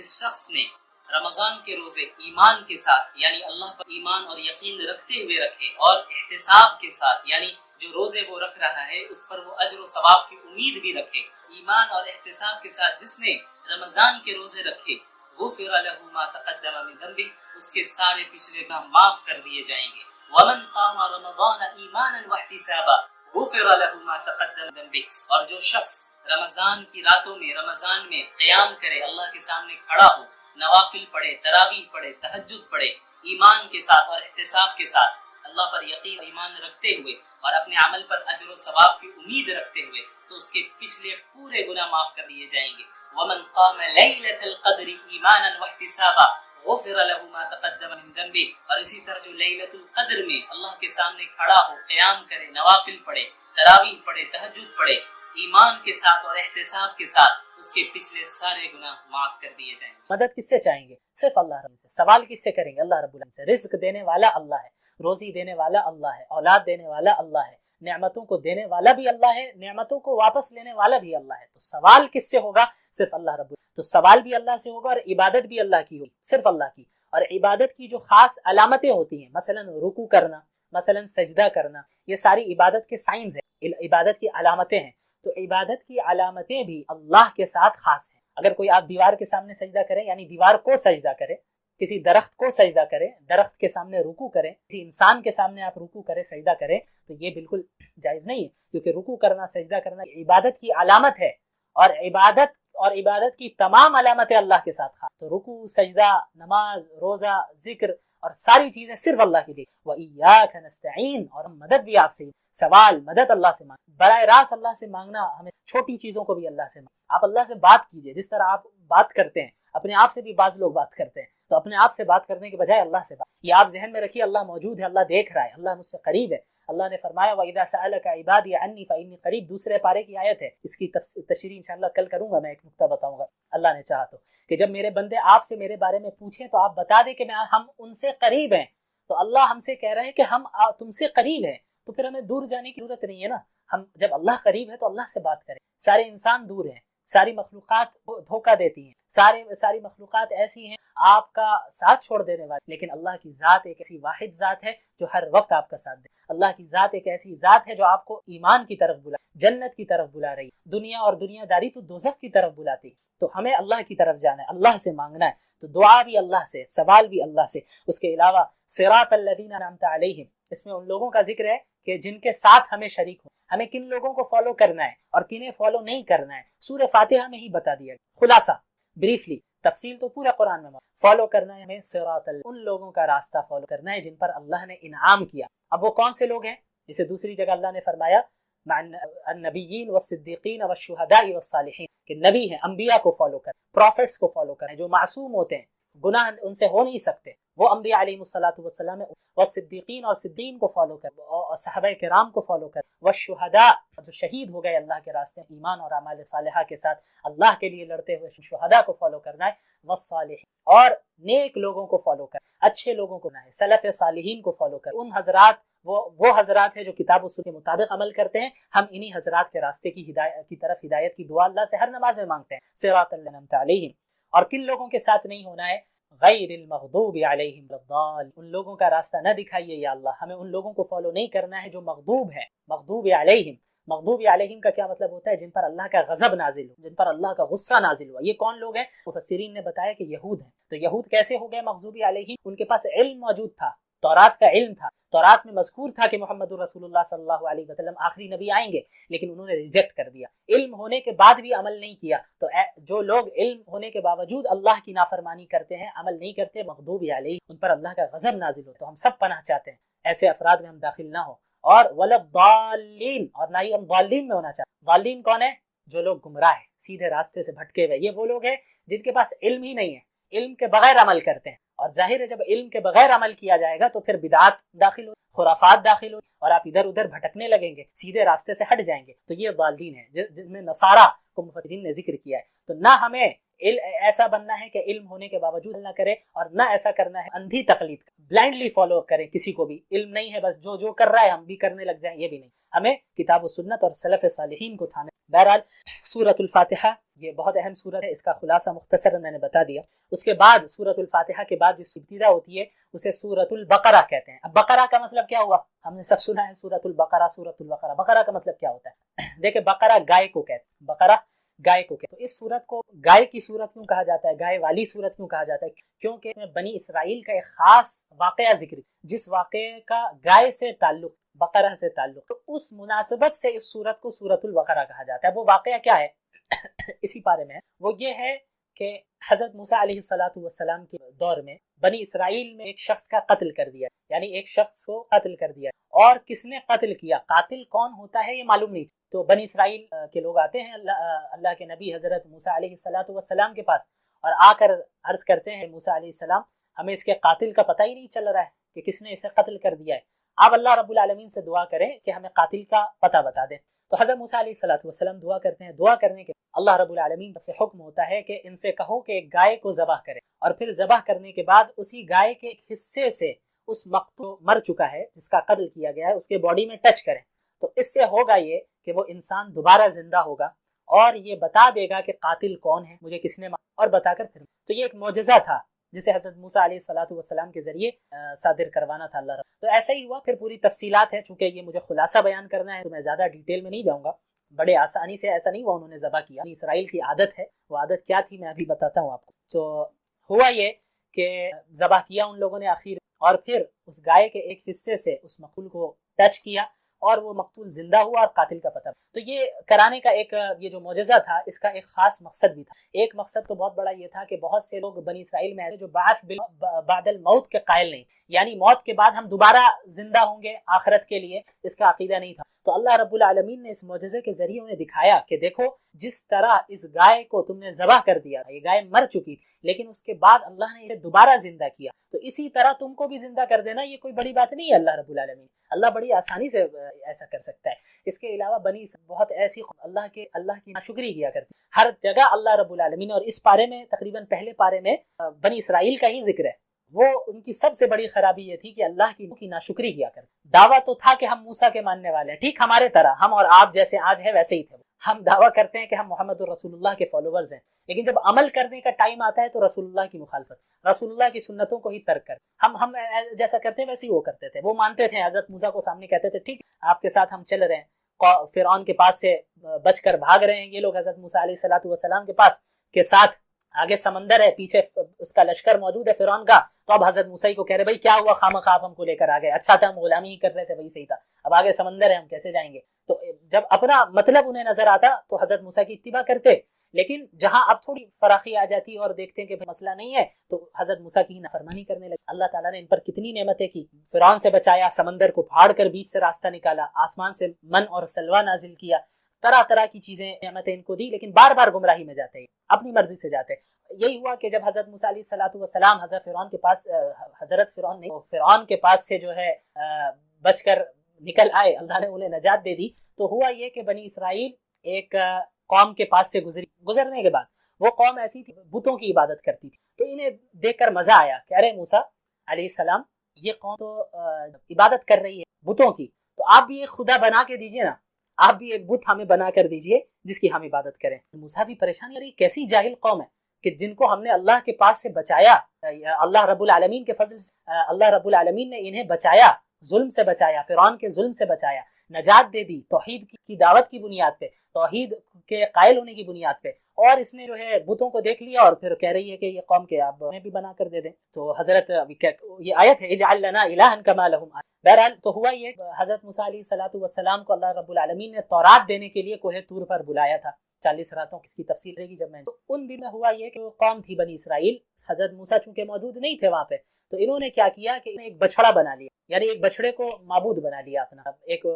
جس شخص نے رمضان کے روزے ایمان کے ساتھ یعنی اللہ پر ایمان اور یقین رکھتے ہوئے رکھے اور احتساب کے ساتھ یعنی جو روزے وہ رکھ رہا ہے اس پر وہ اجر و ثواب کی امید بھی رکھے، ایمان اور احتساب کے ساتھ جس نے رمضان کے روزے رکھے غفر له ما تقدم من ذنبه، اس کے سارے پچھلے گناہ معاف کر دیے جائیں گے۔ ومن قام رمضان ایمانا واحتسابا غفر له ما تقدم من ذنبه، اور جو شخص رمضان کی راتوں میں رمضان میں قیام کرے، اللہ کے سامنے کھڑا ہو، نوافل پڑھے، تراویح پڑھے، تہجد پڑھے، ایمان کے ساتھ اور احتساب کے ساتھ، اللہ پر یقین ایمان رکھتے ہوئے اور اپنے عمل پر اجر و ثواب کی امید رکھتے ہوئے، تو اس کے پچھلے پورے گناہ معاف کر دیے جائیں گے۔ ومن قام لیلۃ القدر ایمانا واحتسابا غفر له ما تقدم من ذنبه، اور اسی طرح جو لیلۃ القدر میں اللہ کے سامنے کھڑا ہو، قیام کرے، نوافل پڑھے، تراویح پڑھے، تہجد پڑھے، ایمان کے ساتھ اور احتساب کے ساتھ، اس کے پچھلے سارے گناہ معاف کر دیے جائیں گے۔ مدد کس سے چاہیں گے؟ صرف اللہ رب سے۔ سوال کس سے کریں گے؟ اللہ رب العالمین سے۔ رزق دینے والا اللہ ہے، روزی دینے والا اللہ ہے، اولاد دینے والا اللہ ہے، نعمتوں کو دینے والا بھی اللہ ہے، نعمتوں کو واپس لینے والا بھی اللہ ہے۔ تو سوال کس سے ہوگا؟ صرف اللہ رب العالمین۔ تو سوال بھی اللہ سے ہوگا اور عبادت بھی اللہ کی ہوگی، صرف اللہ کی۔ اور عبادت کی جو خاص علامتیں ہوتی ہیں، مثلا رکوع کرنا، مثلا سجدہ کرنا، یہ ساری عبادت کے سائنز ہیں، عبادت کی علامتیں ہیں۔ تو عبادت کی علامتیں بھی اللہ کے ساتھ خاص ہیں۔ اگر کوئی آپ دیوار کے سامنے سجدہ کریں، یعنی دیوار کو سجدہ کرے، کسی درخت کو سجدہ کرے، درخت کے سامنے رکوع کریں، کسی انسان کے سامنے آپ رکوع کریں، سجدہ کریں، تو یہ بالکل جائز نہیں ہے، کیونکہ رکوع کرنا، سجدہ کرنا عبادت کی علامت ہے، اور عبادت کی تمام علامتیں اللہ کے ساتھ خاص۔ تو رکوع، سجدہ، نماز، روزہ، ذکر اور ساری چیزیں صرف اللہ کے لیے۔ وَإِيَّاكَ نَسْتَعِينُ، اور ہم مدد بھی آپ سے، سوال مدد اللہ سے مانگ، براہ راست اللہ سے مانگنا، ہمیں چھوٹی چیزوں کو بھی اللہ سے مانگ۔ آپ اللہ سے بات کیجئے، جس طرح آپ بات کرتے ہیں، اپنے آپ سے بھی بعض لوگ بات کرتے ہیں، تو اپنے آپ سے بات کرنے کے بجائے اللہ سے بات، یہ آپ ذہن میں رکھیے، اللہ موجود ہے، اللہ دیکھ رہا ہے، اللہ مجھ سے قریب ہے۔ اللہ نے فرمایا وَإِذَا سَأَلَكَ عِبَادِي عَنِّي فَإِنِّي قَرِيبٌ، دوسرے پارے کی آیت ہے، اس کی تشریح انشاءاللہ کل کروں گا، میں ایک نکتہ بتاؤں گا اللہ نے چاہا تو، کہ جب میرے بندے آپ سے میرے بارے میں پوچھیں تو آپ بتا دیں کہ ہم ان سے قریب ہیں۔ تو اللہ ہم سے کہہ رہے ہیں کہ ہم تم سے قریب ہیں، تو پھر ہمیں دور جانے کی ضرورت نہیں ہے نا۔ ہم جب اللہ قریب ہے تو اللہ سے بات کریں۔ سارے انسان دور ہیں، ساری مخلوقات دھوکہ دیتی ہیں، ساری مخلوقات ایسی ہیں آپ کا ساتھ چھوڑ دینے والی، لیکن اللہ کی ذات ایک ایسی واحد ذات ہے جو ہر وقت آپ کا ساتھ دے۔ اللہ کی ذات ایک ایسی ذات ہے جو آپ کو ایمان کی طرف بلا، جنت کی طرف بلا رہی، دنیا اور دنیا داری تو دوزخ کی طرف بلاتی۔ تو ہمیں اللہ کی طرف جانا ہے، اللہ سے مانگنا ہے، تو دعا بھی اللہ سے، سوال بھی اللہ سے۔ اس کے علاوہ صراط الذین انعمت علیہم، اس میں ان لوگوں کا ذکر ہے کہ جن کے ساتھ ہمیں شریک ہو، ہمیں کن لوگوں کو فالو کرنا ہے اور کنہیں فالو نہیں کرنا ہے، سورہ فاتحہ میں ہی بتا دیا گیا، خلاصہ بریفلی، تفصیل تو پورا قرآن میں فالو کرنا ہے ہمیں صراط ان لوگوں کا راستہ فالو کرنا ہے جن پر اللہ نے انعام کیا۔ اب وہ کون سے لوگ ہیں؟ جسے دوسری جگہ اللہ نے فرمایا مع النبیین والصدیقین والشہداء والصالحین، کہ نبی ہیں، انبیاء کو فالو کریں، پروفٹس کو فالو کریں، جو معصوم ہوتے ہیں، گناہ ان سے ہو نہیں سکتے، وہ انبیاء علیہ الصلوۃ والصدیقین اور صدیقین کو فالو کریں، اور صحابہ کرام کو فالو کریں، والشہداء جو شہید ہو گئے اللہ کے راستے ایمان اور اعمال صالحہ کے ساتھ اللہ کے لیے لڑتے ہوئے شہداء کو فالو کرنا ہے، والصالحین اور نیک لوگوں کو فالو کریں، اچھے لوگوں کو نہ ہے، سلف صالحین کو فالو کریں، ان حضرات وہ حضرات ہیں جو کتاب و سنت کے مطابق عمل کرتے ہیں، ہم انہی حضرات کے راستے کی ہدایت کی طرف ہدایت کی دعا اللہ سے ہر نماز میں مانگتے ہیں، صراط الذین انعمت علیہم۔ اور کن لوگوں کے ساتھ نہیں ہونا ہے؟ غیر المغضوب علیہم الضالین، ان لوگوں کا راستہ نہ دکھائیے یا اللہ، ہمیں ان لوگوں کو فالو نہیں کرنا ہے جو مغضوب ہے، مغضوب علیہم۔ مغضوب علیہم کا کیا مطلب ہوتا ہے؟ جن پر اللہ کا غضب نازل ہو، جن پر اللہ کا غصہ نازل ہوا۔ یہ کون لوگ ہیں؟ مفسرین نے بتایا کہ یہود ہیں۔ تو یہود کیسے ہو گئے مغضوب علیہم؟ ان کے پاس علم موجود تھا، تورات کا علم تھا، تورات میں مذکور تھا کہ محمد رسول اللہ صلی اللہ علیہ وسلم آخری نبی آئیں گے، لیکن انہوں نے ریجیکٹ کر دیا، علم ہونے کے بعد بھی عمل نہیں کیا۔ تو جو لوگ علم ہونے کے باوجود اللہ کی نافرمانی کرتے ہیں، عمل نہیں کرتے، مغضوب علیہ، ان پر اللہ کا غضب نازل ہو۔ تو ہم سب پناہ چاہتے ہیں ایسے افراد میں ہم داخل نہ ہو، اور ولا الضالین، اور نہ ہی ہم ضالین میں ہونا چاہتے۔ ضالین کون ہے؟ جو لوگ گمراہ ہیں، سیدھے راستے سے بھٹکے ہوئے، یہ وہ لوگ ہیں جن کے پاس علم ہی نہیں ہے، علم کے بغیر عمل کرتے ہیں، اور ظاہر ہے جب علم کے بغیر عمل کیا جائے گا تو پھر بدعات داخل ہو، خرافات داخل ہو، اور آپ ادھر ادھر بھٹکنے لگیں گے، سیدھے راستے سے ہٹ جائیں گے۔ تو یہ ضالین ہیں جن میں نصارہ کو مفسرین نے ذکر کیا ہے۔ تو نہ ہمیں ایسا بننا ہے کہ علم ہونے کے باوجود نہ کرے، اور نہ ایسا کرنا ہے اندھی تقلید، بلائنڈلی فالو کریں کسی کو بھی، علم نہیں ہے بس جو کر رہا ہے ہم بھی کرنے لگ جائیں، یہ بھی نہیں۔ ہمیں کتاب و سنت اور سلف صالحین کو تھامے بہرحال سورۃ الفاتحہ یہ بہت اہم سورت ہے، اس کا خلاصہ مختصر میں نے بتا دیا۔ اس کے بعد سورۃ الفاتحہ کے بعد جو ابتدا ہوتی ہے اسے سورۃ البقرہ کہتے ہیں۔ اب بقرہ کا مطلب کیا ہوا؟ ہم نے سب سنا ہے سورۃ البقرہ، سورۃ البقرہ، بقرہ کا مطلب کیا ہوتا ہے؟ دیکھیں بقرہ گائے کو کہتے ہیں، بقرہ گائے کو کہتے ہیں۔ تو اس سورت کو گائے کی سورت کیوں کہا جاتا ہے، گائے والی سورت کیوں کہا جاتا ہے؟ کیونکہ بنی اسرائیل کا ایک خاص واقعہ ذکر، جس واقعے کا گائے سے تعلق، بقرہ سے تعلق، تو اس مناسبت سے اس سورت کو سورۃ البقرہ کہا جاتا ہے۔ وہ واقعہ کیا ہے اسی بارے میں ہے، وہ یہ ہے کہ حضرت موسیٰ علیہ السلام کے دور میں بنی اسرائیل میں ایک شخص کا قتل کر دیا، یعنی ایک شخص کو قتل کر دیا، اور کس نے قتل کیا، قاتل کون ہوتا ہے یہ معلوم نہیں۔ تو بنی اسرائیل کے لوگ آتے ہیں اللہ کے نبی حضرت موسیٰ علیہ السلام کے پاس، اور آ کر عرض کرتے ہیں موسیٰ علیہ السلام ہمیں اس کے قاتل کا پتہ ہی نہیں چل رہا ہے کہ کس نے اسے قتل کر دیا ہے، آپ اللہ رب العالمین سے دعا کریں کہ ہمیں قاتل کا پتہ بتا دیں۔ تو حضرت موسیٰ علیہ السلام دعا کرتے ہیں، دعا کرنے کے اللہ رب العالمین سے حکم ہوتا ہے کہ ان سے کہو کہ ایک گائے کو ذبح کرے، اور پھر ذبح کرنے کے بعد اسی گائے کے ایک حصے سے اس مقتول مر چکا ہے جس کا قتل کیا گیا ہے اس کے باڈی میں ٹچ کریں، تو اس سے ہوگا یہ کہ وہ انسان دوبارہ زندہ ہوگا اور یہ بتا دے گا کہ قاتل کون ہے، مجھے کس نے مارا، اور بتا کر پھر تو یہ ایک معجزہ تھا جسے حضرت موسیٰ علیہ السلام کے ذریعے صادر کروانا تھا اللہ رب۔ تو ایسا ہی ہوا، پھر پوری تفصیلات ہے، چونکہ یہ مجھے خلاصہ بیان کرنا ہے تو میں زیادہ ڈیٹیل میں نہیں جاؤں گا۔ بڑے آسانی سے ایسا نہیں ہوا انہوں نے ذبح کیا، اسرائیل کی عادت ہے، وہ عادت کیا تھی میں ابھی بتاتا ہوں آپ کو۔ تو ہوا یہ کہ ذبح کیا ان لوگوں نے آخر، اور پھر اس گائے کے ایک حصے سے اس مقتول کو ٹچ کیا اور وہ مقتول زندہ ہوا اور قاتل کا پتہ۔ تو یہ کرانے کا ایک یہ جو معجزہ تھا اس کا ایک خاص مقصد بھی تھا۔ ایک مقصد تو بہت بڑا یہ تھا کہ بہت سے لوگ بنی اسرائیل میں ایسے جو بعد الموت کے قائل نہیں، یعنی موت کے بعد ہم دوبارہ زندہ ہوں گے آخرت کے لیے، اس کا عقیدہ نہیں تھا۔ تو اللہ رب العالمین نے اس معجزے کے ذریعے انہیں دکھایا کہ دیکھو جس طرح اس گائے کو تم نے ذبح کر دیا، یہ گائے مر چکی لیکن اس کے بعد اللہ نے اسے دوبارہ زندہ کیا، تو اسی طرح تم کو بھی زندہ کر دینا یہ کوئی بڑی بات نہیں ہے۔ اللہ رب العالمین اللہ بڑی آسانی سے ایسا کر سکتا ہے۔ اس کے علاوہ بنی بہت ایسی اللہ کی ناشکری کیا کرتی، ہر جگہ اللہ رب العالمین، اور اس پارے میں تقریباً پہلے پارے میں بنی اسرائیل کا ہی ذکر ہے۔ وہ ان کی سب سے بڑی خرابی یہ تھی کہ اللہ کی ناشکری کیا کرتے۔ دعویٰ تو تھا کہ ہم موسیٰ کے ماننے والے ہیں، ٹھیک ہمارے طرح، ہم اور آپ جیسے آج ہے ویسے ہی تھے، ہم دعویٰ کرتے ہیں کہ ہم محمد رسول اللہ کے فالوورز ہیں، لیکن جب عمل کرنے کا ٹائم آتا ہے تو رسول اللہ کی مخالفت، رسول اللہ کی سنتوں کو ہی ترک کر ہم جیسا کرتے ہیں ویسے ہی وہ کرتے تھے۔ وہ مانتے تھے، حضرت موسیٰ کو سامنے کہتے تھے ٹھیک آپ کے ساتھ ہم چل رہے ہیں، فرعون کے پاس سے بچ کر بھاگ رہے ہیں یہ لوگ حضرت موسیٰ علیہ السلام کے پاس کے ساتھ، آگے سمندر ہے، پیچھے اس کا لشکر موجود ہے فرعون کا، تو اب حضرت موسیٰ کو کہہ رہے بھائی کیا ہوا خواہ آپ ہم کو لے کر آ گئے، اچھا تھا ہم غلامی ہی کر رہے تھے وہی صحیح تھا، اب آگے سمندر ہے ہم کیسے جائیں گے۔ تو جب اپنا مطلب انہیں نظر آتا تو حضرت موسیٰ کی اتباع کرتے، لیکن جہاں اب تھوڑی فراخی آ جاتی اور دیکھتے ہیں کہ مسئلہ نہیں ہے تو حضرت موسیٰ کی نافرمانی کرنے لگے۔ اللہ تعالیٰ نے ان پر کتنی نعمتیں کی، فرعون سے بچایا، سمندر کو پھاڑ کر بیچ سے راستہ نکالا، آسمان سے من اور سلوہ نازل کیا، طرح طرح کی چیزیں نعمتیں ان کو دی، لیکن بار بار گمراہی میں جاتے ہیں، اپنی مرضی سے جاتے ہیں۔ یہی ہوا کہ جب حضرت موسیٰ علیہ السلام حضرت فرعون کے پاس سے جو ہے بچ کر نکل آئے، اللہ نے انہیں نجات دے دی، تو ہوا یہ کہ بنی اسرائیل ایک قوم کے پاس سے گزرنے کے بعد وہ قوم ایسی تھی بتوں کی عبادت کرتی تھی، تو انہیں دیکھ کر مزہ آیا کہ ارے موسیٰ علیہ السلام یہ قوم تو عبادت کر رہی ہے بتوں کی، تو آپ بھی ایک خدا بنا کے دیجئے نا، آپ بھی ایک بت ہمیں بنا کر دیجئے جس کی ہم عبادت کریں۔ موسیٰ بھی پریشان ہے، کیسی جاہل قوم ہے کہ جن کو ہم نے اللہ کے پاس سے بچایا، اللہ رب العالمین کے فضل سے اللہ رب العالمین نے انہیں بچایا، ظلم سے بچایا، فرعون کے ظلم سے بچایا، نجات دے دی توحید کی دعوت کی بنیاد پہ، توحید کے قائل ہونے کی بنیاد پہ، اور اس نے جو ہے بتوں کو دیکھ لیا اور پھر کہہ رہی ہے کہ یہ قوم کے آپ ہمیں بھی بنا کر دے دیں۔ تو حضرت یہ آیت ہے اجعل لنا الہا کما لہم۔ بہرحال تو ہوا یہ حضرت موسیٰ علیہ السلام کو اللہ رب العالمین نے تورات دینے کے لیے کوہ طور پر بلایا تھا، 40 راتوں کی اس کی تفصیل رہے گی جب میں۔ تو ان دنوں میں ہوا یہ کہ وہ قوم تھی بنی اسرائیل، حضرت موسیٰ چونکہ موجود نہیں تھے وہاں پہ، تو انہوں نے کیا کیا کہ ایک بچڑا بنا لیا، یعنی ایک بچڑے کو معبود بنا لیا اپنا، ایک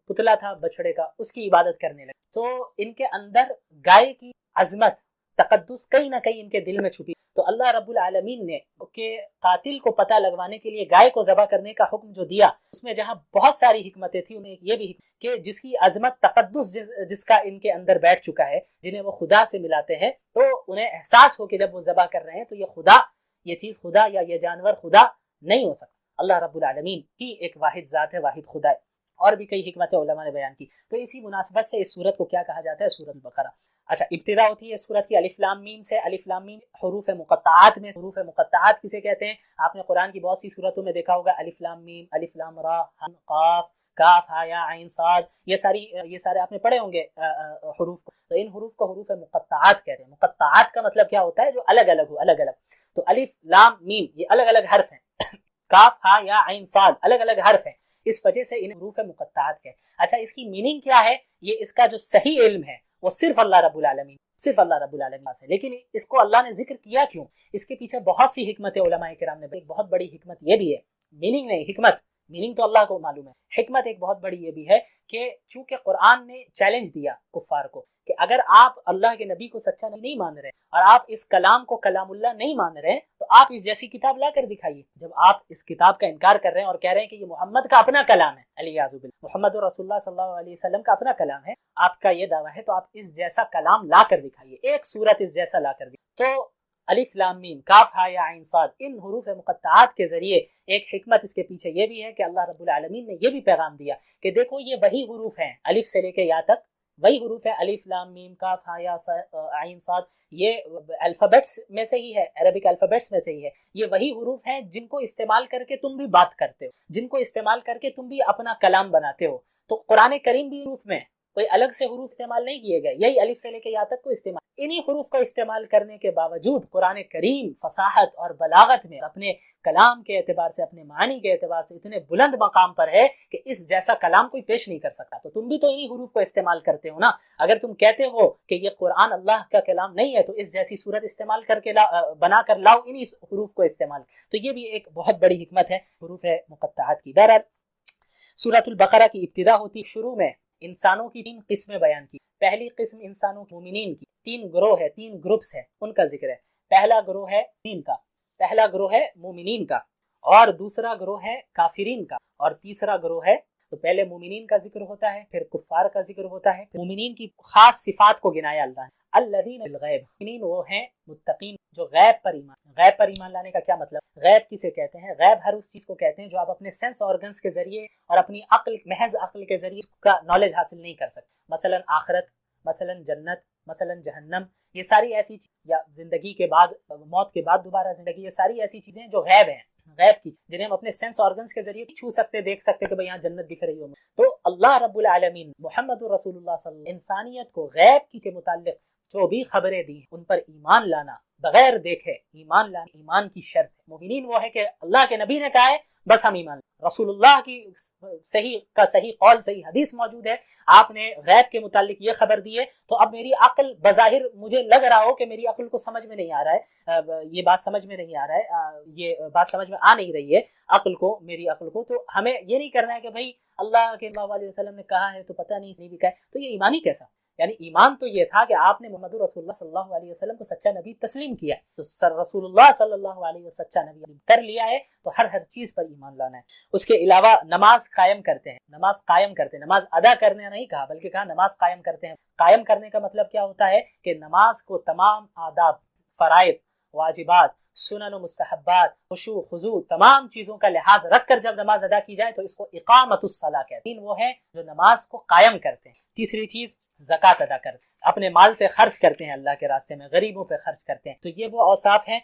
پتلا تھا بچڑے کا، اس کی عبادت کرنے لگے۔ تو ان کے اندر گائے کی عظمت، تقدس کہیں نہ کہیں ان کے دل میں چھپی، تو اللہ رب العالمین نے کہ قاتل کو پتہ لگوانے کے لیے گائے کو ذبح کرنے کا حکم جو دیا، اس میں جہاں بہت ساری حکمتیں تھیں، انہیں یہ بھی کہ جس کی عظمت، تقدس جس کا ان کے اندر بیٹھ چکا ہے، جنہیں وہ خدا سے ملاتے ہیں، تو انہیں احساس ہو کہ جب وہ ذبح کر رہے ہیں تو یہ خدا، یہ چیز خدا یا یہ جانور خدا نہیں ہو سکتا، اللہ رب العالمین کی ایک واحد ذات ہے، واحد خدا ہے۔ اور بھی کئی حکمتیں علماء نے بیان کی. تو اسی مناسبت سے اس سورت کو کیا کہا جاتا ہے؟ سورۃ البقرہ. اچھا، ابتدا ہوتی ہے سورت کی الف لام میم سے. الف لام میم حروف مقطعات میں. حروف مقطعات کسے کہتے ہیں؟ آپ نے قرآن کی بہت سی سورتوں میں دیکھا ہوگا الف لام میم، الف لام را، ح قاف، کاف ہا یا عین صاد، یہ سارے آپ نے پڑھے ہوں گے حروف کو. تو ان حروف کو حروف مقطعات کہتے ہیں. مقطعات کا مطلب کیا ہوتا ہے؟ جو الگ الگ ہو، الگ الگ. تو الف لام میم یہ الگ الگ حرف ہیں. کاف ہا یا عین صاد الگ الگ حرف ہیں. اس وجہ سے ان حروف مقطعات کے. اچھا، اس کی میننگ کیا ہے؟ یہ اس کا جو صحیح علم ہے وہ صرف اللہ رب العالمین سے. لیکن اس کو اللہ نے ذکر کیا کیوں؟ اس کے پیچھے بہت سی حکمتیں علماء کرام نے. ایک بہت بڑی حکمت یہ بھی ہے، میننگ نہیں، حکمت. میننگ تو اللہ کو معلوم ہے. حکمت ایک بہت بڑی یہ بھی ہے کہ چونکہ قرآن نے چیلنج دیا کفار کو کہ اگر آپ اللہ کے نبی کو سچا نہیں مان رہے اور آپ اس کلام کو کلام اللہ نہیں مان رہے تو آپ اس جیسی کتاب لا کر دکھائیے. جب آپ اس کتاب کا انکار کر رہے ہیں اور کہہ رہے ہیں کہ یہ محمد کا اپنا کلام ہے، علیہ محمد رسول اللہ صلی اللہ علیہ وسلم کا اپنا کلام ہے، آپ کا یہ دعویٰ ہے، تو آپ اس جیسا کلام لا کر دکھائیے، ایک سورت اس جیسا لا کر دکھائیے. تو الف لام میم، کاف ہا یا عین صاد، ان حروف مقطعات کے ذریعے ایک حکمت اس کے پیچھے یہ بھی ہے کہ اللہ رب العالمین نے یہ بھی پیغام دیا کہ دیکھو یہ وہی حروف ہیں، الف سے لے کے یا تک وہی حروف ہیں. الف لام میم کاف ہا یا عین صاد یہ الفابیٹس میں سے ہی ہے، عربک الفابیٹس میں سے ہی ہے. یہ وہی حروف ہیں جن کو استعمال کر کے تم بھی بات کرتے ہو، جن کو استعمال کر کے تم بھی اپنا کلام بناتے ہو. تو قرآن کریم بھی حروف میں کوئی الگ سے حروف استعمال نہیں کیے گئے، یہی الف سے لے کے یا تک کو استعمال. انہی حروف کا استعمال کرنے کے باوجود قرآن کریم فصاحت اور بلاغت میں اپنے کلام کے اعتبار سے، اپنے معنی کے اعتبار سے اتنے بلند مقام پر ہے کہ اس جیسا کلام کوئی پیش نہیں کر سکتا. تو تم بھی تو انہی حروف کو استعمال کرتے ہو نا. اگر تم کہتے ہو کہ یہ قرآن اللہ کا کلام نہیں ہے تو اس جیسی صورت استعمال کر کے بنا کر لاؤ انہی حروف کو استعمال. تو یہ بھی ایک بہت بڑی حکمت ہے حروف مقطعات کی. بہرحال سورۃ البقرہ کی ابتدا ہوتی، شروع میں انسانوں کی 3 قسمیں بیان کی. پہلی قسم انسانوں کے مومنین کی. 3 گروہ ہے، 3 گروپس ہیں، ان کا ذکر ہے. پہلا گروہ ہے مومنین کا، اور دوسرا گروہ ہے کافرین کا، اور تیسرا گروہ ہے. تو پہلے مومنین کا ذکر ہوتا ہے، پھر کفار کا ذکر ہوتا ہے. مومنین کی خاص صفات کو گنایا اللہ نے. الذین بالغیب، مومنین وہ ہیں متقین جو غیب پر ایمان لانے کا کیا مطلب؟ غیب کسے کہتے ہیں؟ غیب ہر اس چیز کو کہتے ہیں جو آپ اپنے سینس آرگنز کے ذریعے اور اپنی محض عقل کے ذریعے کا نالج حاصل نہیں کر سکتے. مثلا آخرت، مثلا جنت، مثلا جہنم، یہ ساری ایسی یا زندگی کے بعد، موت کے بعد دوبارہ زندگی، یہ ساری ایسی چیزیں جو غیب ہیں، غیب کی جنہیں ہم اپنے سینس آرگنز کے ذریعے چھو سکتے، دیکھ سکتے کہ بھئی یہاں جنت دکھ رہی ہو. تو اللہ رب العالمین محمد رسول اللہ صلی اللہ علیہ وسلم انسانیت کو غیب کے متعلق جو بھی خبریں دی ان پر ایمان لانا بغیر دیکھے، ایمان لانا ایمان کی شرط ہے. مومنین وہ ہے کہ اللہ کے نبی نے کہا ہے بس ہم ایمان لیں. رسول اللہ کی صحیح قول، صحیح حدیث موجود ہے، آپ نے غیب کے متعلق یہ خبر دی ہے، تو اب میری عقل بظاہر مجھے لگ رہا ہو کہ میری عقل کو سمجھ میں نہیں آ رہا ہے، یہ بات سمجھ میں نہیں آ رہا ہے، یہ بات سمجھ میں آ نہیں رہی ہے میری عقل کو، تو ہمیں یہ نہیں کرنا ہے کہ بھائی اللہ کے اللہ علیہ وسلم نے کہا ہے تو پتہ نہیں بھی کہا ہے. تو یہ ایمانی کیسا؟ یعنی ایمان تو یہ تھا کہ آپ نے محمد رسول اللہ صلی اللہ علیہ وسلم کو سچا نبی تسلیم کیا ہے، تو رسول اللہ صلی اللہ علیہ وسلم سچا نبی کر لیا ہے تو ہر چیز پر ایمان لانا ہے. اس کے علاوہ نماز قائم کرتے ہیں، نماز ادا کرنے نہیں کہا بلکہ کہا نماز قائم کرتے ہیں. قائم کرنے کا مطلب کیا ہوتا ہے کہ نماز کو تمام آداب، فرائض، واجبات، سنن و مستحبات، خشوع خضوع، تمام چیزوں کا لحاظ رکھ کر جب نماز ادا کی جائے تو اس کو اقامت الصلاۃ کہتے ہیں. وہ ہیں جو نماز کو قائم کرتے ہیں. تیسری چیز زکوٰۃ ادا کرتے ہیں، اپنے مال سے خرچ کرتے ہیں اللہ کے راستے میں، غریبوں پہ خرچ کرتے ہیں. تو یہ وہ اوصاف ہیں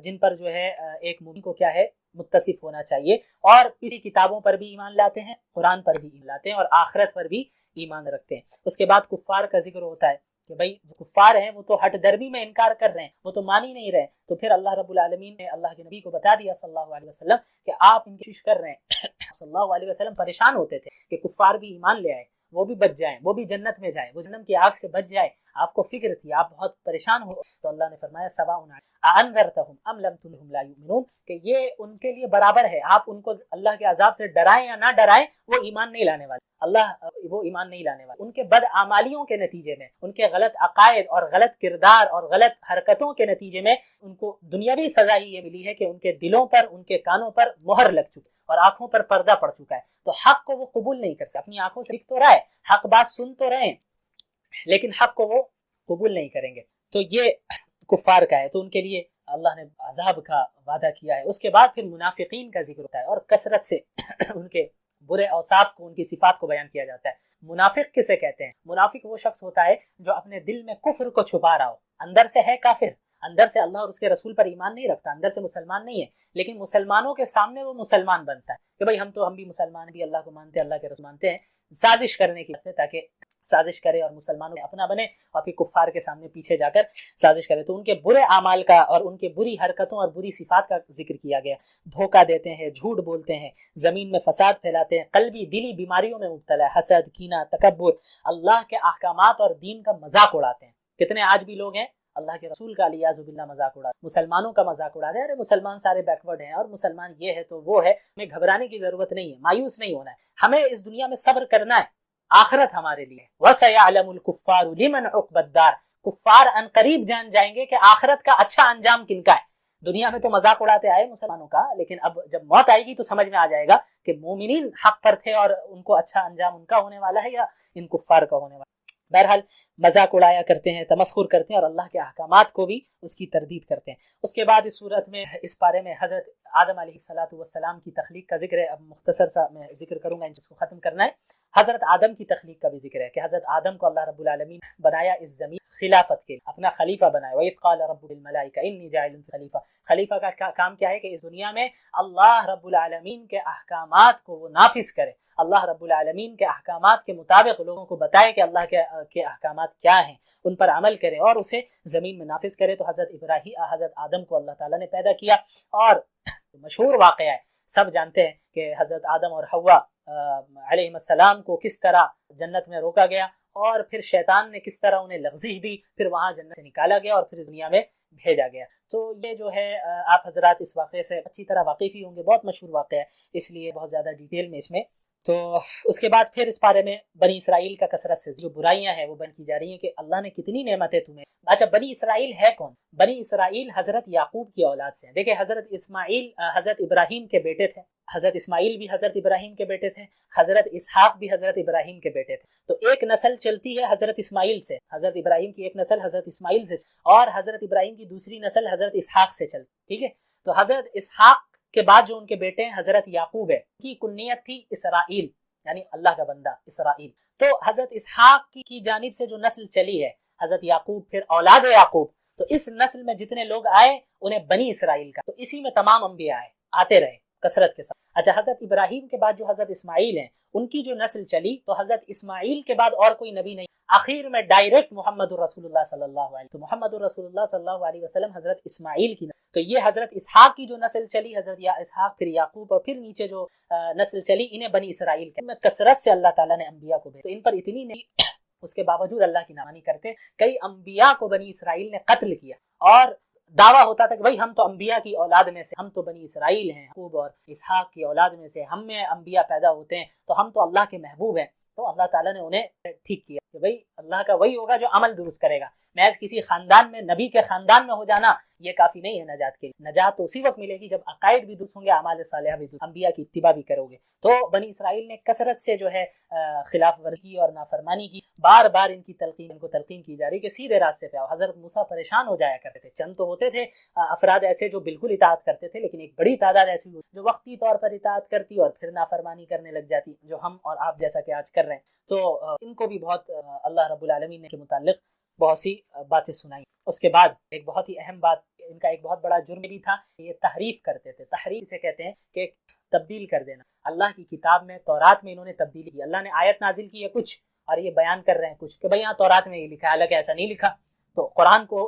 جن پر جو ہے ایک مومن کو کیا ہے متصف ہونا چاہیے. اور کسی کتابوں پر بھی ایمان لاتے ہیں، قرآن پر بھی ایمان لاتے ہیں، اور آخرت پر بھی ایمان رکھتے ہیں. اس کے بعد کفار کا ذکر ہوتا ہے کہ بھائی جو کفار ہیں وہ تو ہٹ درمی میں انکار کر رہے ہیں، وہ تو مان ہی نہیں رہے. تو پھر اللہ رب العالمین نے اللہ کے نبی کو بتا دیا صلی اللہ علیہ وسلم کہ آپ ان کی کوشش کر رہے ہیں. صلی اللہ علیہ وسلم پریشان ہوتے تھے کہ کفار بھی ایمان لے آئے، وہ بھی بچ جائیں، وہ بھی جنت میں جائیں، وہ جہنم کی آگ سے بچ جائے. آپ کو فکر تھی، آپ بہت پریشان ہو. تو اللہ نے فرمایا سواء اانذرتهم ام لم تنذرهم لا یؤمنون، کہ یہ ان کے لیے برابر ہے، آپ ان کو اللہ کے عذاب سے ڈرائیں یا نہ ڈرائیں، وہ ایمان نہیں لانے والے. وہ ایمان نہیں لانے والے. ان کے بدعمالیوں کے نتیجے میں، ان کے غلط عقائد اور غلط کردار اور غلط حرکتوں کے نتیجے میں ان کو دنیاوی سزا ہی یہ ملی ہے کہ ان کے دلوں پر، ان کے کانوں پر مہر لگ چکی اور آنکھوں پر پردہ پڑ چکا ہے. تو حق کو وہ قبول نہیں کر سکتے. اپنی آنکھوں سے دیکھ تو رہا ہے، حق بات سن تو رہے ہیں، لیکن حق کو وہ قبول نہیں کریں گے. تو یہ کفار کا ہے، تو ان کے لیے اللہ نے عذاب کا وعدہ کیا ہے. اس کے بعد پھر منافقین کا ذکر ہوتا ہے اور کثرت سے ان کے برے اوصاف کو، ان کی صفات کو بیان کیا جاتا ہے۔ منافق کسے کہتے ہیں؟ منافق وہ شخص ہوتا ہے جو اپنے دل میں کفر کو چھپا رہا ہو، اندر سے ہے کافر، اندر سے اللہ اور اس کے رسول پر ایمان نہیں رکھتا، اندر سے مسلمان نہیں ہے، لیکن مسلمانوں کے سامنے وہ مسلمان بنتا ہے کہ بھائی ہم بھی مسلمان بھی اللہ کو مانتے ہیں، اللہ کے رسول مانتے ہیں، سازش کرنے کی تاکہ سازش کرے اور مسلمانوں کو اپنا بنے اور پھر کفار کے سامنے پیچھے جا کر سازش کرے۔ تو ان کے برے اعمال کا اور ان کے بری حرکتوں اور بری صفات کا ذکر کیا گیا۔ دھوکہ دیتے ہیں، جھوٹ بولتے ہیں، زمین میں فساد پھیلاتے ہیں، قلبی دلی بیماریوں میں مبتلا ہے، حسد، کینہ، تکبر، اللہ کے احکامات اور دین کا مذاق اڑاتے ہیں۔ کتنے آج بھی لوگ ہیں اللہ کے رسول کا علیاذ باللہ مذاق اڑاتے ہیں، مسلمانوں کا مذاق اڑاتے ہیں، ارے مسلمان سارے بیکورڈ ہیں اور مسلمان یہ ہے تو وہ ہے۔ ہمیں گھبرانے کی ضرورت نہیں ہے، مایوس نہیں ہونا ہے، ہمیں اس دنیا میں صبر کرنا ہے، آخرت ہمارے لیے۔ وَسَيَعْلَمُ الْكُفَّارُ لِمَنْ عُقْبَى الدَّارِ، کفار ان قریب جان جائیں گے کہ آخرت کا اچھا انجام کن کا ہے۔ دنیا میں تو مذاق اڑاتے آئے مسلمانوں کا، لیکن اب جب موت آئے گی تو سمجھ میں آ جائے گا کہ مومنین حق پر تھے اور ان کو اچھا انجام ان کا ہونے والا ہے یا ان کفار کا ہونے والا ہے۔ بہرحال مذاق اڑایا کرتے ہیں، تمسخر کرتے ہیں اور اللہ کے احکامات کو بھی اس کی تردید کرتے ہیں۔ اس کے بعد اس صورت میں اس پارے میں حضرت آدم علیہ السلام کی تخلیق کا ذکر ہے۔ اب مختصر سا میں ذکر کروں گا، جس کو ختم کرنا ہے۔ حضرت آدم کی تخلیق کا بھی ذکر ہے کہ حضرت آدم کو اللہ رب العالمین بنایا اس زمین خلافت کے، اپنا خلیفہ بنایا۔ وَإِذْ قَالَ رَبُّ لِلْمَلَائِكَةِ إِنِّي جَاعِلٌ فِي الْخَلِيفَةِ، خلیفہ کا کام کیا ہے کہ اس دنیا میں اللہ رب العالمین کے احکامات کو وہ نافذ کرے، اللہ رب العالمین کے احکامات کے مطابق لوگوں کو بتائے کہ اللہ کے احکامات کیا ہیں، ان پر عمل کرے اور اسے زمین میں نافذ کرے۔ تو حضرت آدم کو اللہ تعالیٰ نے پیدا کیا، اور مشہور واقعہ ہے، سب جانتے ہیں کہ حضرت آدم اور حوا علیہ السلام کو کس طرح جنت میں روکا گیا اور پھر شیطان نے کس طرح انہیں لغزش دی، پھر وہاں جنت سے نکالا گیا اور پھر دنیا میں بھیجا گیا۔ تو یہ جو ہے آپ حضرات اس واقعے سے اچھی طرح واقف ہی ہوں گے، بہت مشہور واقعہ ہے، اس لیے بہت زیادہ ڈیٹیل میں اس میں۔ تو اس کے بعد پھر اس بارے میں بنی اسرائیل کا کثرت سے جو برائیاں ہیں وہ بیان کی جا رہی ہیں کہ اللہ نے کتنی نعمتیں تمہیں۔ اچھا، بنی اسرائیل ہے کون؟ بنی اسرائیل حضرت یعقوب کی اولاد سے ہیں۔ دیکھیں، حضرت اسماعیل حضرت ابراہیم کے بیٹے تھے، حضرت اسماعیل بھی حضرت ابراہیم کے بیٹے تھے، حضرت اسحاق بھی حضرت ابراہیم کے بیٹے تھے۔ تو ایک نسل چلتی ہے حضرت اسماعیل سے، حضرت ابراہیم کی ایک نسل حضرت اسماعیل سے، اور حضرت ابراہیم کی دوسری نسل حضرت اسحاق سے چلتی، ٹھیک ہے۔ تو حضرت اسحاق کے بعد جو ان کے بیٹے ہیں حضرت یعقوب ہے، ان کی کنیت تھی اسرائیل، یعنی اللہ کا بندہ اسرائیل۔ تو حضرت اسحاق کی جانب سے جو نسل چلی ہے حضرت یعقوب، پھر اولاد یعقوب، تو اس نسل میں جتنے لوگ آئے انہیں بنی اسرائیل کا، تو اسی میں تمام انبیاء آتے رہے کثرت کے ساتھ۔ اچھا، حضرت ابراہیم کے بعد جو حضرت اسماعیل ہیں ان کی جو نسل چلی، تو حضرت اسماعیل کے بعد اور کوئی نبی نہیں، آخر میں ڈائریکٹ محمد رسول اللہ صلی اللہ علیہ وسلم، تو محمد رسول اللہ صلی اللہ علیہ وسلم حضرت اسماعیل کی نسل۔ تو یہ حضرت اسحاق کی جو نسل چلی، حضرت اسحاق، پھر یعقوب، اور پھر نیچے جو نسل چلی، انہیں بنی اسرائیل کے میں کثرت سے اللہ تعالیٰ نے انبیاء کو بھیجا۔ تو ان پر اتنی نہیں، اس کے باوجود اللہ کی نافرمانی کرتے، کئی انبیاء کو بنی اسرائیل نے قتل کیا، اور دعویٰ ہوتا تھا کہ بھائی ہم تو انبیاء کی اولاد میں سے، ہم تو بنی اسرائیل ہیں، یعقوب اور اسحاق کی اولاد میں سے ہم میں انبیاء پیدا ہوتے ہیں، تو ہم تو اللہ کے محبوب ہیں۔ تو اللہ تعالیٰ نے انہیں ٹھیک کیا کہ بھئی اللہ کا وہی ہوگا جو عمل درست کرے گا، محض کسی خاندان میں، نبی کے خاندان میں ہو جانا یہ کافی نہیں ہے نجات کے لیے۔ نجات تو اسی وقت ملے گی جب عقائد بھی درست ہوں گے، اعمال صالحہ بھی درست، انبیاء کی اتباع بھی کرو گے۔ تو بنی اسرائیل نے کثرت سے جو ہے خلاف ورزی کی اور نافرمانی کی، بار بار ان کو تلقین کی جا رہی کہ سیدھے راستے پہ آؤ۔ حضرت موسیٰ پریشان ہو جایا کرتے تھے، چند تو ہوتے تھے افراد ایسے جو بالکل اطاعت کرتے تھے، لیکن ایک بڑی تعداد ایسی ہوتی جو وقتی طور پر اطاعت کرتی اور پھر نافرمانی کرنے لگ جاتی، جو ہم اور آپ جیسا کہ آج کر رہے ہیں۔ تو ان کو بھی بہت اللہ رب العالمین نے کے متعلق بہت سی باتیں سنائی۔ اس کے بعد ایک بہت ہی اہم بات، ان کا ایک بہت بڑا جرم بھی تھا کہ یہ تحریف کرتے تھے۔ تحریف سے کہتے ہیں کہ تبدیل کر دینا۔ اللہ کی کتاب میں، تورات میں انہوں نے تبدیلی کی، اللہ نے آیت نازل کی ہے کچھ اور یہ بیان کر رہے ہیں کچھ کہ بھئی یہاں تورات میں یہ لکھا ہے، حالانکہ ایسا نہیں لکھا۔ تو قرآن کو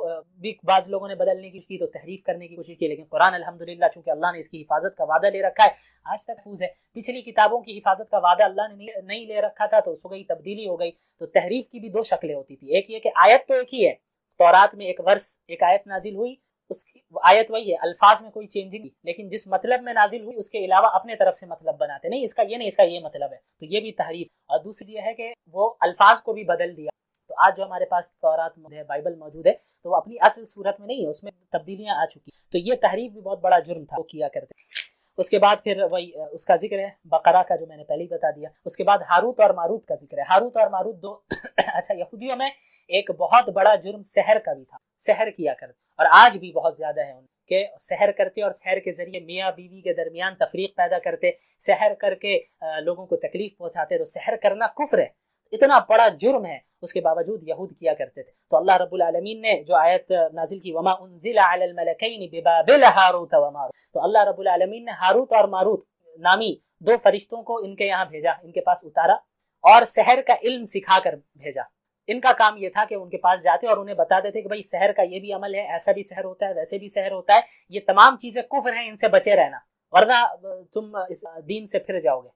بھی بعض لوگوں نے بدلنے کی کوشش کی، تو تحریف کرنے کی کوشش کی، لیکن قرآن الحمدللہ چونکہ اللہ نے اس کی حفاظت کا وعدہ لے رکھا ہے، آج تک محفوظ ہے۔ پچھلی کتابوں کی حفاظت کا وعدہ اللہ نے نہیں لے رکھا تھا، تو اس ہو گئی تبدیلی ہو گئی۔ تو تحریف کی بھی دو شکلیں ہوتی تھی، ایک یہ کہ آیت تو ایک ہی ہے، تورات میں ایک ورس، ایک آیت نازل ہوئی، اس کی آیت وہی ہے، الفاظ میں کوئی چینجنگ، لیکن جس مطلب میں نازل ہوئی اس کے علاوہ اپنے طرف سے مطلب بناتے، نہیں اس کا یہ نہیں، اس کا یہ مطلب ہے، تو یہ بھی تحریف۔ اور دوسری یہ ہے کہ وہ الفاظ کو بھی بدل دیا۔ تو آج جو ہمارے پاس تورات ہے، بائبل موجود ہے، تو وہ اپنی اصل صورت میں نہیں ہے، اس میں تبدیلیاں آ چکی، تو یہ تحریف بھی بہت بڑا جرم تھا، وہ کیا کرتے۔ اس کے بعد پھر وہی اس کا ذکر ہے بقرہ کا، جو میں نے پہلے ہی بتا دیا۔ اس کے بعد ہاروت اور ماروت کا ذکر ہے۔ ہاروت اور ماروت دو اچھا، یہودیوں میں ایک بہت بڑا جرم سحر کا بھی تھا، سحر کیا کرتے، اور آج بھی بہت زیادہ ہے۔ کہ سحر کرتے اور سحر کے ذریعے میاں بیوی کے درمیان تفریق پیدا کرتے، سحر کر کے لوگوں کو تکلیف پہنچاتے، تو سحر کرنا کفر ہے، اتنا بڑا جرم ہے، اس کے باوجود یہود کیا کرتے تھے۔ تو اللہ رب العالمین نے جو آیت نازل کی وما انزل علی الملکین ببابل ہاروت و ماروت، تو اللہ رب العالمین نے ہاروت اور ماروت نامی دو فرشتوں کو ان کے یہاں بھیجا، ان کے پاس اتارا اور سحر کا علم سکھا کر بھیجا۔ ان کا کام یہ تھا کہ ان کے پاس جاتے اور انہیں بتا دیتے کہ بھائی سحر کا یہ بھی عمل ہے، ایسا بھی سحر ہوتا ہے، ویسے بھی سحر ہوتا ہے، یہ تمام چیزیں کفر ہیں، ان سے بچے رہنا ورنہ تم اس دین سے پھر جاؤ گے۔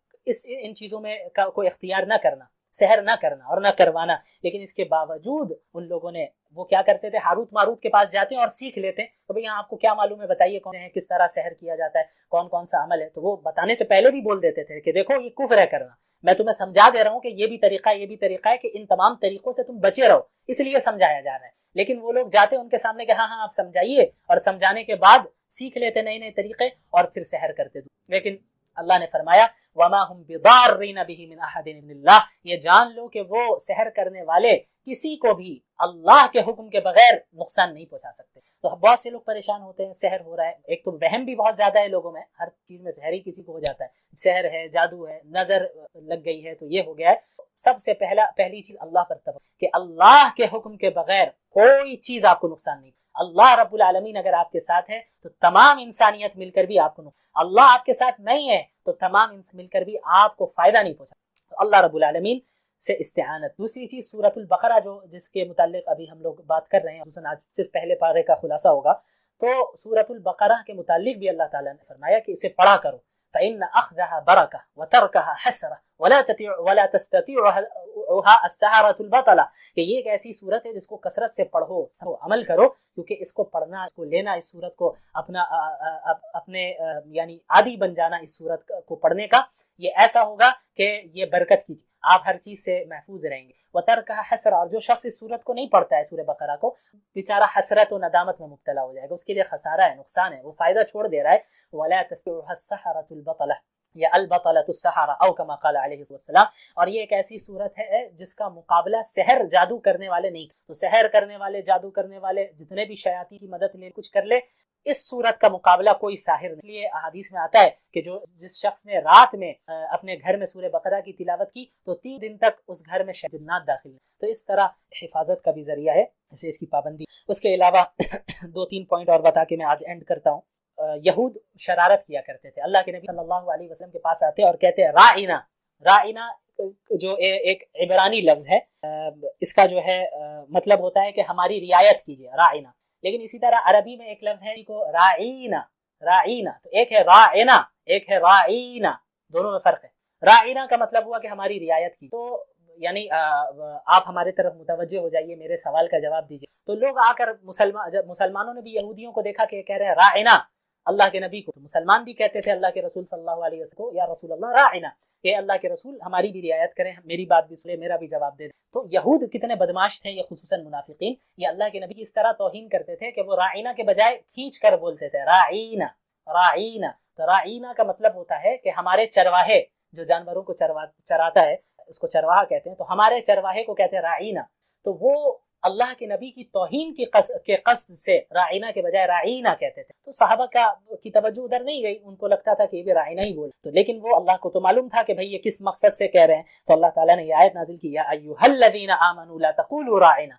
ان چیزوں میں کوئی اختیار نہ کرنا، سحر نہ کرنا اور نہ کروانا۔ لیکن اس کے باوجود ان لوگوں نے وہ کیا کرتے تھے، ہاروت ماروت کے پاس جاتے ہیں اور سیکھ لیتے ہیں تو بھئی آپ کو کیا معلوم ہے، بتائیے کون ہے، کس طرح سحر کیا جاتا ہے، کون کون سا عمل ہے۔ تو وہ بتانے سے پہلے بھی بول دیتے تھے کہ دیکھو یہ کفر ہے کرنا، میں تمہیں سمجھا دے رہا ہوں کہ یہ بھی طریقہ ہے، یہ بھی طریقہ ہے، کہ ان تمام طریقوں سے تم بچے رہو، اس لیے سمجھایا جا رہا ہے۔ لیکن وہ لوگ جاتے ان کے سامنے کہ ہاں آپ سمجھائیے، اور سمجھانے کے بعد سیکھ لیتے نئے نئے طریقے اور پھر سحر کرتے تھے۔ لیکن اللہ نے فرمایا وما هم بضارین به من احد الا اللہ، یہ جان لو کہ وہ سحر کرنے والے کسی کو بھی اللہ کے حکم کے بغیر نقصان نہیں پہنچا سکتے۔ تو بہت سے لوگ پریشان ہوتے ہیں، سحر ہو رہا ہے، ایک تو وہم بھی بہت زیادہ ہے لوگوں میں، ہر چیز میں سحر ہی کسی کو ہو جاتا ہے، سحر ہے، جادو ہے، نظر لگ گئی ہے تو یہ ہو گیا ہے۔ سب سے پہلی چیز اللہ پر توکل، کہ اللہ کے حکم کے بغیر کوئی چیز آپ کو نقصان نہیں۔ اللہ رب العالمین اگر آپ کے ساتھ ہے تو تمام انسانیت مل کر بھی آپ کو اللہ آپ کے ساتھ نہیں ہے تو تمام انسان مل کر بھی آپ کو فائدہ نہیں پہنچا۔ تو اللہ رب العالمین سے استعانت۔ دوسری چیز سورۃ البقرہ جو جس کے متعلق ابھی ہم لوگ بات کر رہے ہیں، خصوصاً آج صرف پہلے پارے کا خلاصہ ہوگا، تو سورۃ البقرہ کے متعلق بھی اللہ تعالیٰ نے فرمایا کہ اسے پڑھا کرو، فإن أخذها بركة وتركها حسرة ولا تستطيعها السحرة البطلة، کہ یہ ایک ایسی صورت ہے جس کو کثرت سے پڑھو، عمل کرو، کیونکہ اس کو پڑھنا، اس کو لینا، اس صورت کو اپنے یعنی عادی بن جانا اس صورت کو پڑھنے کا، یہ ایسا ہوگا کہ یہ برکت کی چیز، آپ ہر چیز سے محفوظ رہیں گے۔ وَتَرْكَهَا حَسْرَةٌ، اور جو شخص اس صورت کو نہیں پڑھتا ہے سورہ بقرہ کو، بیچارہ حسرت و ندامت میں مبتلا ہو جائے گا، اس کے لیے خسارہ ہے، نقصان ہے، وہ فائدہ چھوڑ دے رہا ہے۔ وَلَا تَسْتَطِيعُهَا السَّحَرَةُ الْبَطَلَةُ یا البطلۃ السحرہ او کما قال علیہ السلام، اور یہ ایک ایسی صورت ہے جس کا مقابلہ سحر جادو کرنے والے نہیں، تو سحر کرنے والے، جادو کرنے والے جتنے بھی شیاطین کی مدد لے کچھ کر لے، اس صورت کا مقابلہ کوئی ساحر نہیں۔ اس لیے احادیث میں آتا ہے کہ جس شخص نے رات میں اپنے گھر میں سورہ بقرہ کی تلاوت کی تو 3 دن تک اس گھر میں جنات داخل ہیں، تو اس طرح حفاظت کا بھی ذریعہ ہے، اسے اس کی پابندی۔ اس کے علاوہ 2-3 پوائنٹ اور بتا کے میں آج اینڈ کرتا ہوں۔ یہود شرارت کیا کرتے تھے، اللہ کے نبی صلی اللہ علیہ وسلم کے پاس آتے اور کہتے ہیں رائنا، رائنا جو ایک عبرانی لفظ ہے، اس کا جو ہے مطلب ہوتا ہے کہ ہماری رعایت کیجیے، رائنا۔ لیکن اسی طرح عربی میں ایک لفظ ہے کو رائنا، رائنا، تو ایک ہے رائنا، ایک ہے رائنا، دونوں میں فرق ہے۔ رائنا کا مطلب ہوا کہ ہماری رعایت کی، تو یعنی آپ ہمارے طرف متوجہ ہو جائیے، میرے سوال کا جواب دیجیے۔ تو لوگ آ کر مسلمانوں نے بھی یہودیوں کو دیکھا کہ کہہ رہے ہیں رائنا اللہ کے نبی کو، تو مسلمان بھی کہتے تھے اللہ کے رسول صلی اللہ علیہ وسلم کو یا رسول اللہ راعنا، کہ اللہ کے رسول ہماری بھی رعایت کریں، میری بات بھی سنیں، میرا بھی جواب دے دیں۔ تو یہود کتنے بدماش تھے، یہ خصوصاً منافقین، یہ اللہ کے نبی کی اس طرح توہین کرتے تھے کہ وہ راعنا کے بجائے کھینچ کر بولتے تھے راعینا، راعینا۔ تو راعینا کا مطلب ہوتا ہے کہ ہمارے چرواہے، جو جانوروں کو چراتا ہے اس کو چرواہا کہتے ہیں، تو ہمارے چرواہے کو کہتے ہیں راعینا۔ تو وہ اللہ کے نبی کی توہین کے قصد سے رائنا کے بجائے رائنا کہتے تھے، تو صحابہ کی توجہ ادھر نہیں گئی، ان کو لگتا تھا کہ یہ بھی رائنا ہی بول، تو لیکن وہ اللہ کو تو معلوم تھا کہ بھئی یہ کس مقصد سے کہہ رہے ہیں، تو اللہ تعالیٰ نے یہ آیت نازل کی یا ایھا الذین آمنوا لا تقولوا راعنا،